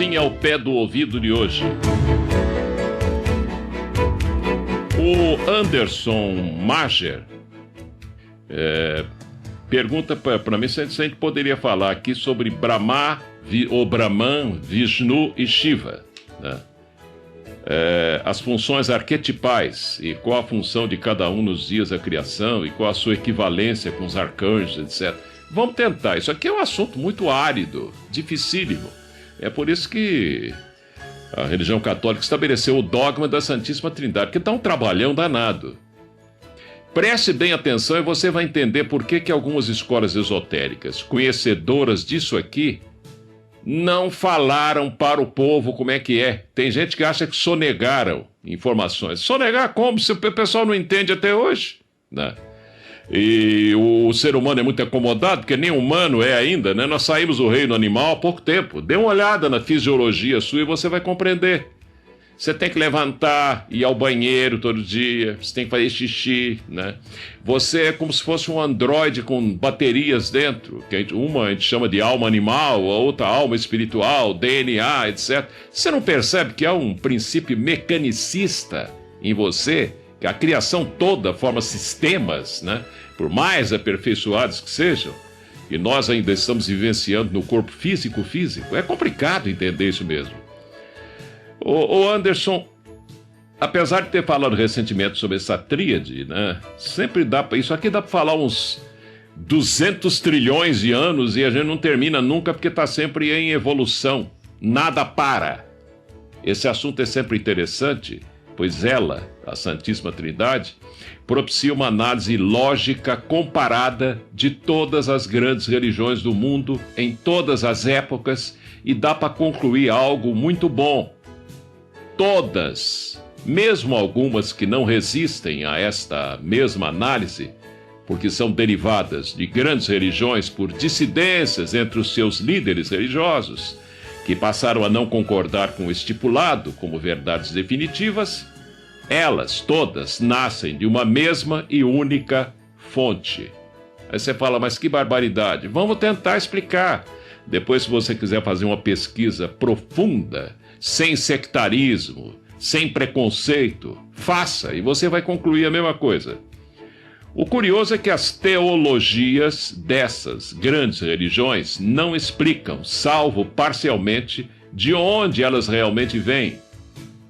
assim ao pé do ouvido de hoje. O Anderson Mager pergunta para mim se a gente poderia falar aqui sobre Brahma, ou Brahman, Vishnu e Shiva, né? As funções arquetipais e qual a função de cada um nos dias da criação e qual a sua equivalência com os arcanjos, etc. Vamos tentar. Isso aqui é um assunto muito árido, dificílimo. É por isso que a religião católica estabeleceu o dogma da Santíssima Trindade, que dá um trabalhão danado. Preste bem atenção e você vai entender por que algumas escolas esotéricas, conhecedoras disso aqui, não falaram para o povo como é que é. Tem gente que acha que sonegaram informações. Sonegar como? Se o pessoal não entende até hoje, né? E o ser humano é muito acomodado, porque nem humano é ainda, né? Nós saímos do reino animal há pouco tempo. Dê uma olhada na fisiologia sua e você vai compreender. Você tem que levantar, ir ao banheiro todo dia, você tem que fazer xixi, né? Você é como se fosse um androide com baterias dentro, que uma a gente chama de alma animal, a outra alma espiritual, DNA, etc. Você não percebe que há um princípio mecanicista em você, que a criação toda forma sistemas, né? Por mais aperfeiçoados que sejam, e nós ainda estamos vivenciando no corpo físico. É complicado entender isso mesmo. O Anderson, apesar de ter falado recentemente sobre essa tríade, né? Sempre dá para... Isso aqui dá para falar uns 200 trilhões de anos e a gente não termina nunca porque está sempre em evolução. Nada para. Esse assunto é sempre interessante, pois ela, a Santíssima Trindade, propicia uma análise lógica comparada de todas as grandes religiões do mundo, em todas as épocas, e dá para concluir algo muito bom. Todas, mesmo algumas que não resistem a esta mesma análise, porque são derivadas de grandes religiões por dissidências entre os seus líderes religiosos, que passaram a não concordar com o estipulado como verdades definitivas, elas todas nascem de uma mesma e única fonte. Aí você fala, mas que barbaridade. Vamos tentar explicar. Depois, se você quiser fazer uma pesquisa profunda, sem sectarismo, sem preconceito, faça e você vai concluir a mesma coisa. O curioso é que as teologias dessas grandes religiões não explicam, salvo parcialmente, de onde elas realmente vêm,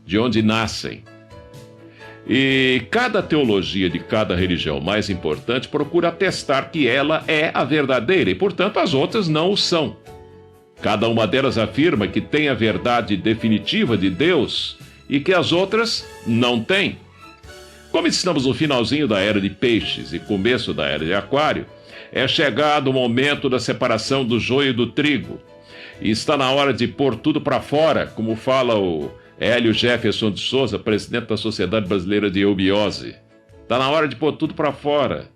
de onde nascem. E cada teologia de cada religião mais importante procura atestar que ela é a verdadeira e, portanto, as outras não o são. Cada uma delas afirma que tem a verdade definitiva de Deus e que as outras não têm. Como estamos no finalzinho da era de peixes e começo da era de aquário, é chegado o momento da separação do joio e do trigo. E está na hora de pôr tudo para fora, como fala o Hélio Jefferson de Souza, presidente da Sociedade Brasileira de Eubiose. Está na hora de pôr tudo para fora.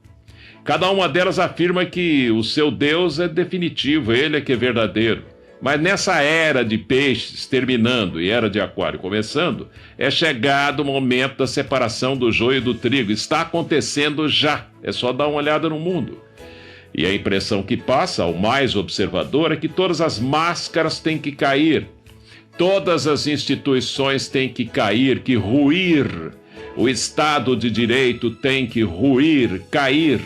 Cada uma delas afirma que o seu Deus é definitivo, ele é que é verdadeiro. Mas nessa era de peixes terminando e era de aquário começando, é chegado o momento da separação do joio e do trigo. Está acontecendo já. É só dar uma olhada no mundo. E a impressão que passa ao mais observador é que todas as máscaras têm que cair. Todas as instituições têm que cair, que ruir. O Estado de Direito tem que ruir, cair.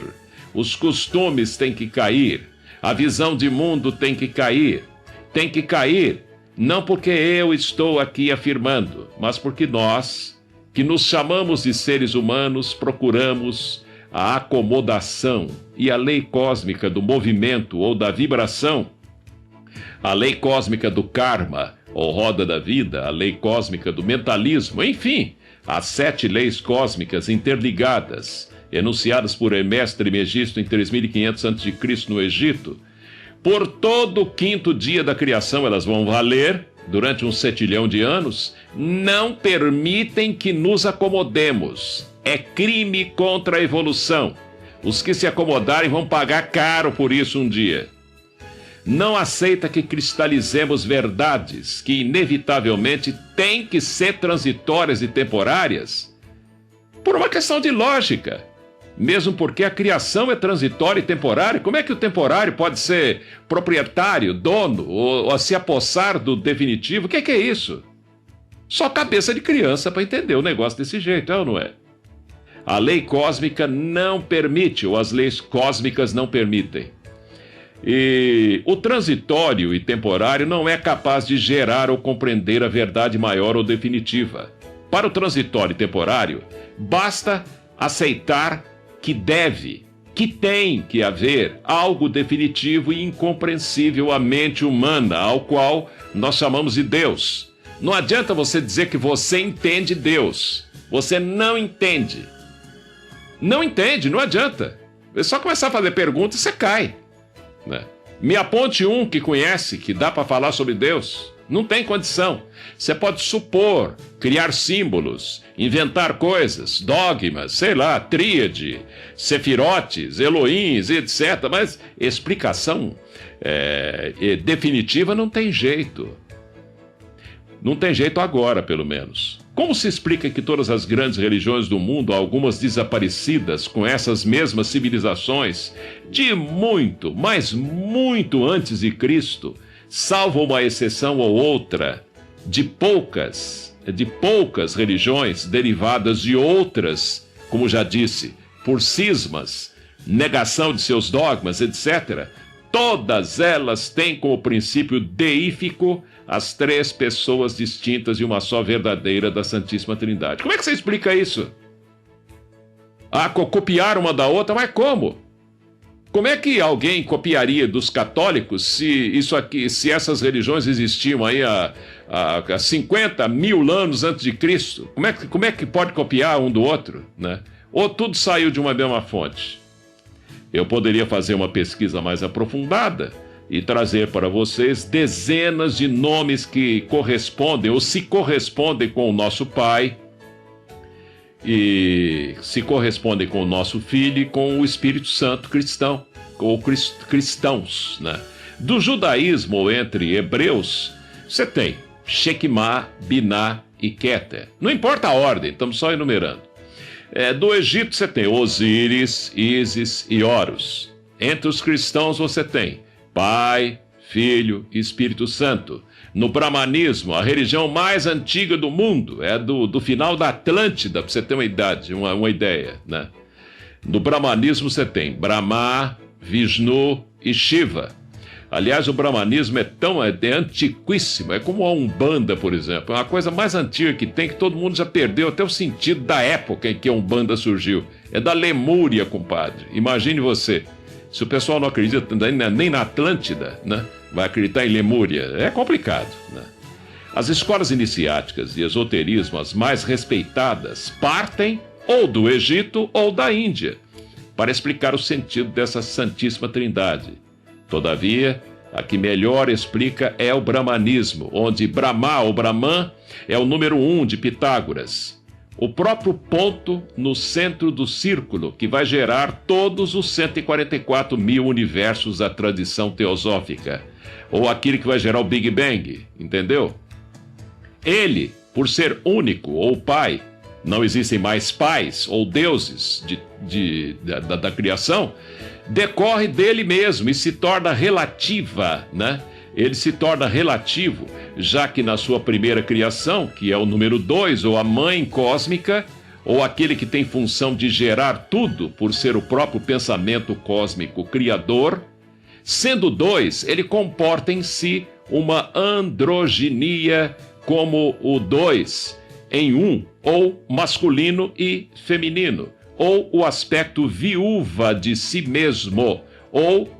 Os costumes têm que cair. A visão de mundo tem que cair. Tem que cair, não porque eu estou aqui afirmando, mas porque nós, que nos chamamos de seres humanos, procuramos a acomodação e a lei cósmica do movimento ou da vibração, a lei cósmica do karma ou roda da vida, a lei cósmica do mentalismo, enfim, as 7 leis cósmicas interligadas, enunciadas por Hermes Trismegisto em 3500 a.C. no Egito. Por todo o 5º dia da criação elas vão valer, durante um 7 de anos, não permitem que nos acomodemos. É crime contra a evolução. Os que se acomodarem vão pagar caro por isso um dia. Não aceita que cristalizemos verdades que inevitavelmente têm que ser transitórias e temporárias por uma questão de lógica. mesmo porque a criação é transitória e temporária. Como é que o temporário pode ser proprietário, dono, ou se apossar do definitivo? O que é isso? Só cabeça de criança para entender o negócio desse jeito, é ou não é? A lei cósmica não permite, ou as leis cósmicas não permitem. E o transitório e temporário não é capaz de gerar ou compreender a verdade maior ou definitiva. Para o transitório e temporário, basta aceitar que tem que haver algo definitivo e incompreensível à mente humana, ao qual nós chamamos de Deus. Não adianta você dizer que você entende Deus. Você não entende. Não entende, não adianta. É só começar a fazer perguntas e você cai. Né? Me aponte um que conhece, que dá para falar sobre Deus. Não tem condição. Você pode supor, criar símbolos, inventar coisas, dogmas, sei lá, tríade, sefirotes, Elohims, etc. Mas explicação definitiva não tem jeito. Não tem jeito agora, pelo menos. Como se explica que todas as grandes religiões do mundo, algumas desaparecidas com essas mesmas civilizações, de muito, mas muito antes de Cristo, salvo uma exceção ou outra, de poucas religiões derivadas de outras, como já disse, por cismas, negação de seus dogmas, etc., todas elas têm como princípio deífico as três pessoas distintas e uma só verdadeira da Santíssima Trindade. Como é que você explica isso? Copiar uma da outra, mas como? Como é que alguém copiaria dos católicos se essas religiões existiam aí há 50 mil anos antes de Cristo? Como é que pode copiar um do outro, né? Ou tudo saiu de uma mesma fonte? Eu poderia fazer uma pesquisa mais aprofundada e trazer para vocês dezenas de nomes que correspondem ou se correspondem com o nosso Pai e se correspondem com o nosso Filho e com o Espírito Santo cristão, ou cristãos, né? Do judaísmo, ou entre hebreus, você tem Shequimá, Biná e Keter. Não importa a ordem, estamos só enumerando. Do Egito você tem Osíris, Ísis e Horus. Entre os cristãos você tem Pai, Filho e Espírito Santo. No brahmanismo, a religião mais antiga do mundo, é do final da Atlântida, para você ter uma ideia, né? No brahmanismo você tem Brahma, Vishnu e Shiva. Aliás, o brahmanismo é antiquíssimo, é como a Umbanda, por exemplo. É uma coisa mais antiga que tem, que todo mundo já perdeu até o sentido da época em que a Umbanda surgiu. É da Lemúria, compadre. Imagine você, se o pessoal não acredita nem na Atlântida, né, vai acreditar em Lemúria. É complicado, né? As escolas iniciáticas de esoterismo, as mais respeitadas, partem ou do Egito ou da Índia, para explicar o sentido dessa Santíssima Trindade. Todavia, a que melhor explica é o brahmanismo, onde Brahma ou Brahman é o número 1 de Pitágoras, o próprio ponto no centro do círculo que vai gerar todos os 144 mil universos da tradição teosófica, ou aquele que vai gerar o Big Bang, entendeu? Ele, por ser único ou pai, não existem mais pais ou deuses da criação, decorre dele mesmo e se torna relativa, né? Ele se torna relativo, já que na sua primeira criação, que é o número 2, ou a mãe cósmica, ou aquele que tem função de gerar tudo por ser o próprio pensamento cósmico criador, sendo 2, ele comporta em si uma androginia como o 2 em 1, ou masculino e feminino, ou o aspecto viúva de si mesmo, ou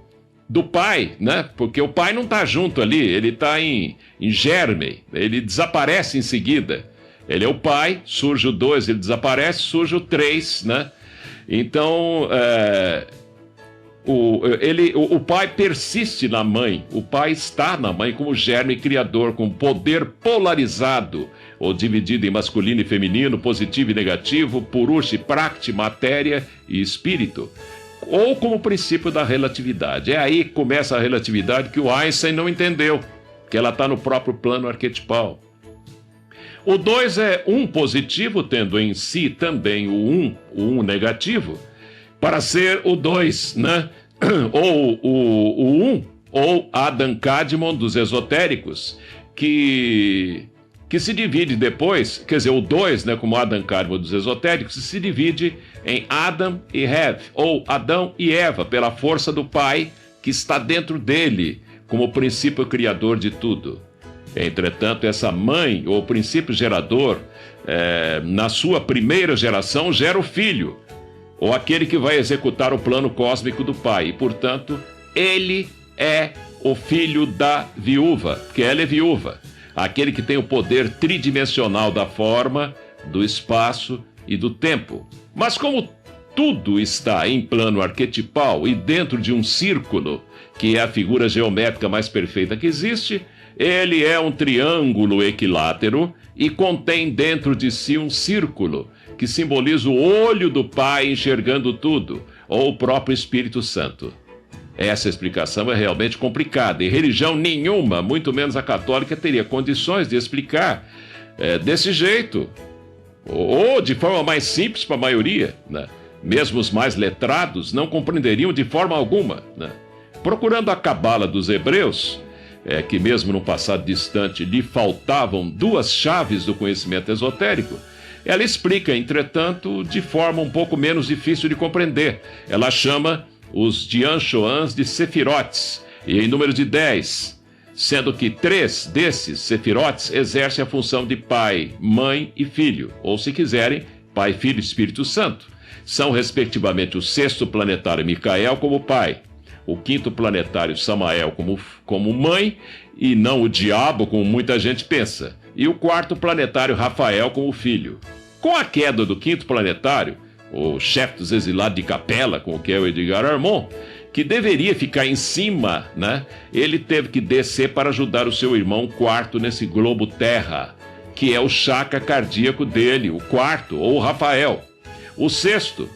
do pai, né? Porque o pai não está junto ali, ele está em germe, ele desaparece em seguida. Ele é o pai, surge o 2, ele desaparece, surge o 3, né? Então, o pai persiste na mãe, o pai está na mãe como germe criador, com poder polarizado, ou dividido em masculino e feminino, positivo e negativo, purusha e prakti, matéria e espírito, ou como princípio da relatividade. É aí que começa a relatividade que o Einstein não entendeu, que ela está no próprio plano arquetipal. O 2 é 1 positivo, tendo em si também o 1 negativo, para ser o 2, né? Ou o 1, ou Adam Kadmon dos esotéricos, que se divide depois, quer dizer, o 2, né, como Adam Kadmon dos esotéricos, se divide em Adam e Eve, ou Adão e Eva, pela força do Pai que está dentro dele, como princípio criador de tudo. Entretanto, essa mãe, ou princípio gerador, na sua primeira geração, gera o filho, ou aquele que vai executar o plano cósmico do Pai. E, portanto, ele é o filho da viúva, porque ela é viúva. Aquele que tem o poder tridimensional da forma, do espaço e do tempo. Mas como tudo está em plano arquetipal e dentro de um círculo, que é a figura geométrica mais perfeita que existe, ele é um triângulo equilátero e contém dentro de si um círculo, que simboliza o olho do Pai enxergando tudo, ou o próprio Espírito Santo. Essa explicação é realmente complicada, e religião nenhuma, muito menos a católica, teria condições de explicar desse jeito, ou de forma mais simples para a maioria, né? Mesmo os mais letrados não compreenderiam de forma alguma, né? Procurando a cabala dos hebreus, que mesmo no passado distante lhe faltavam 2 chaves do conhecimento esotérico, ela explica, entretanto, de forma um pouco menos difícil de compreender. Ela chama os Dian-Shoans de Sefirotes, e em número de 10, sendo que 3 desses Sefirotes exercem a função de pai, mãe e filho, ou se quiserem, pai, filho e Espírito Santo. São respectivamente o 6º planetário Micael como pai, o 5º planetário Samael como mãe, e não o diabo, como muita gente pensa, e o 4º planetário Rafael como filho. Com a queda do 5º planetário, o chefe dos exilados de Capela, com o que é o Edgar Armond, que deveria ficar em cima, né? Ele teve que descer para ajudar o seu irmão 4º nesse globo terra, que é o chakra cardíaco dele, o 4º, ou o Rafael. O 6º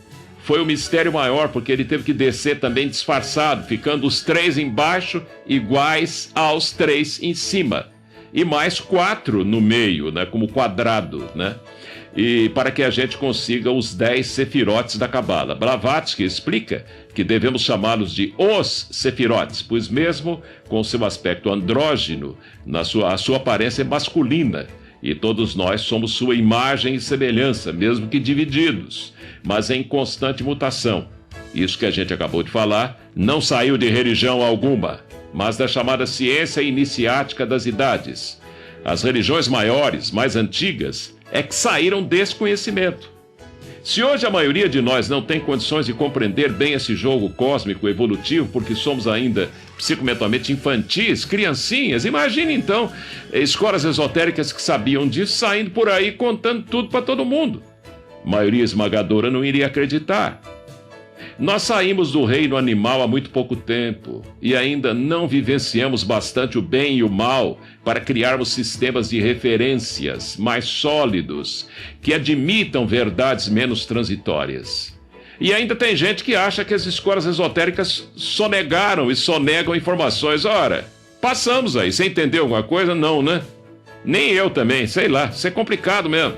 foi o mistério maior, porque ele teve que descer também disfarçado, ficando os 3 embaixo iguais aos 3 em cima, e mais 4 no meio, né, como quadrado, né? E para que a gente consiga os 10 sefirotes da Cabala. Blavatsky explica que devemos chamá-los de os sefirotes, pois mesmo com seu aspecto andrógeno, a sua aparência é masculina, e todos nós somos sua imagem e semelhança, mesmo que divididos, mas em constante mutação. Isso que a gente acabou de falar não saiu de religião alguma, mas da chamada ciência iniciática das idades. As religiões maiores, mais antigas, é que saíram desse conhecimento. Se hoje a maioria de nós não tem condições de compreender bem esse jogo cósmico evolutivo, porque somos ainda psicomentalmente infantis, criancinhas, imagine então escolas esotéricas que sabiam disso saindo por aí contando tudo para todo mundo. A maioria esmagadora não iria acreditar. Nós saímos do reino animal há muito pouco tempo e ainda não vivenciamos bastante o bem e o mal para criarmos sistemas de referências mais sólidos que admitam verdades menos transitórias. E ainda tem gente que acha que as escolas esotéricas sonegaram e sonegam informações. Ora, passamos aí. Você entendeu alguma coisa? Não, né? Nem eu também, sei lá. Isso é complicado mesmo.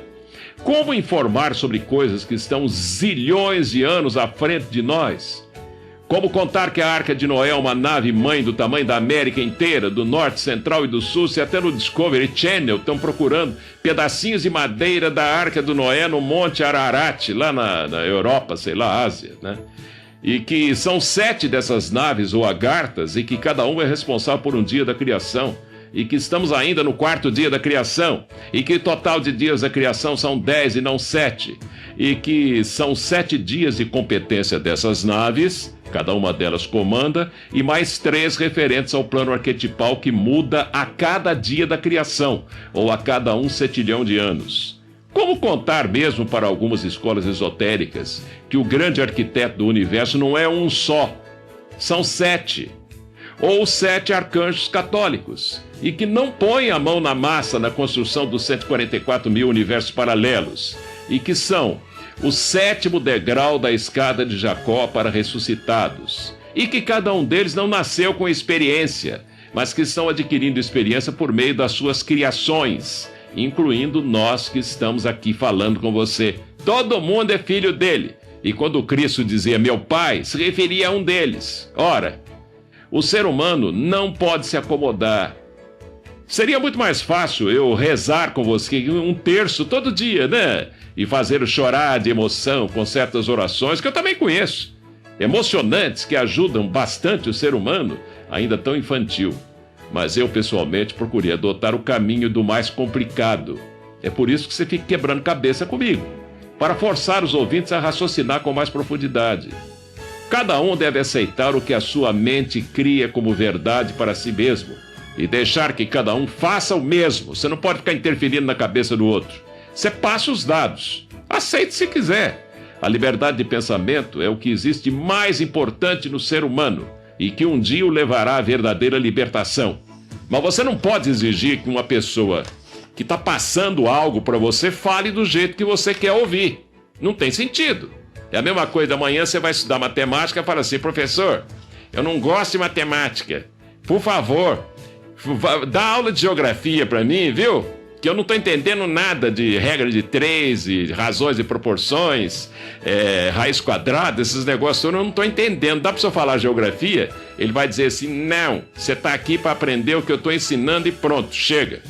Como informar sobre coisas que estão zilhões de anos à frente de nós? Como contar que a Arca de Noé é uma nave mãe do tamanho da América inteira, do norte, central e do sul, se até no Discovery Channel estão procurando pedacinhos de madeira da Arca do Noé no Monte Ararat, lá na Europa, sei lá, Ásia, né? E que são 7 dessas naves ou agartas e que cada uma é responsável por um dia da criação. E que estamos ainda no 4º dia da criação, e que o total de dias da criação são 10 e não 7, e que são 7 dias de competência dessas naves, cada uma delas comanda, e mais 3 referentes ao plano arquetipal que muda a cada dia da criação, ou a cada 1 setilhão de anos. Como contar mesmo para algumas escolas esotéricas que o grande arquiteto do universo não é um só, são 7, ou 7 arcanjos católicos, e que não põem a mão na massa na construção dos 144 mil universos paralelos, e que são o 7º degrau da escada de Jacó para ressuscitados, e que cada um deles não nasceu com experiência, mas que estão adquirindo experiência por meio das suas criações, incluindo nós que estamos aqui falando com você. Todo mundo é filho dele, E quando Cristo dizia meu Pai, se referia a um deles. Ora, o ser humano não pode se acomodar. Seria muito mais fácil eu rezar com você um terço todo dia, né? E fazer chorar de emoção com certas orações que eu também conheço. Emocionantes que ajudam bastante o ser humano, ainda tão infantil. Mas eu, pessoalmente, procurei adotar o caminho do mais complicado. É por isso que você fica quebrando cabeça comigo, para forçar os ouvintes a raciocinar com mais profundidade. Cada um deve aceitar o que a sua mente cria como verdade para si mesmo e deixar que cada um faça o mesmo. Você não pode ficar interferindo na cabeça do outro. Você passa os dados. Aceite se quiser. A liberdade de pensamento é o que existe mais importante no ser humano e que um dia o levará à verdadeira libertação. Mas você não pode exigir que uma pessoa que está passando algo para você fale do jeito que você quer ouvir. Não tem sentido. É a mesma coisa, amanhã você vai estudar matemática e fala assim, professor, eu não gosto de matemática. Por favor, dá aula de geografia para mim, viu? Que eu não estou entendendo nada de regra de 3, e razões e proporções, raiz quadrada, esses negócios eu não estou entendendo. Dá para você falar geografia? Ele vai dizer assim, não, você está aqui para aprender o que eu estou ensinando e pronto, chega.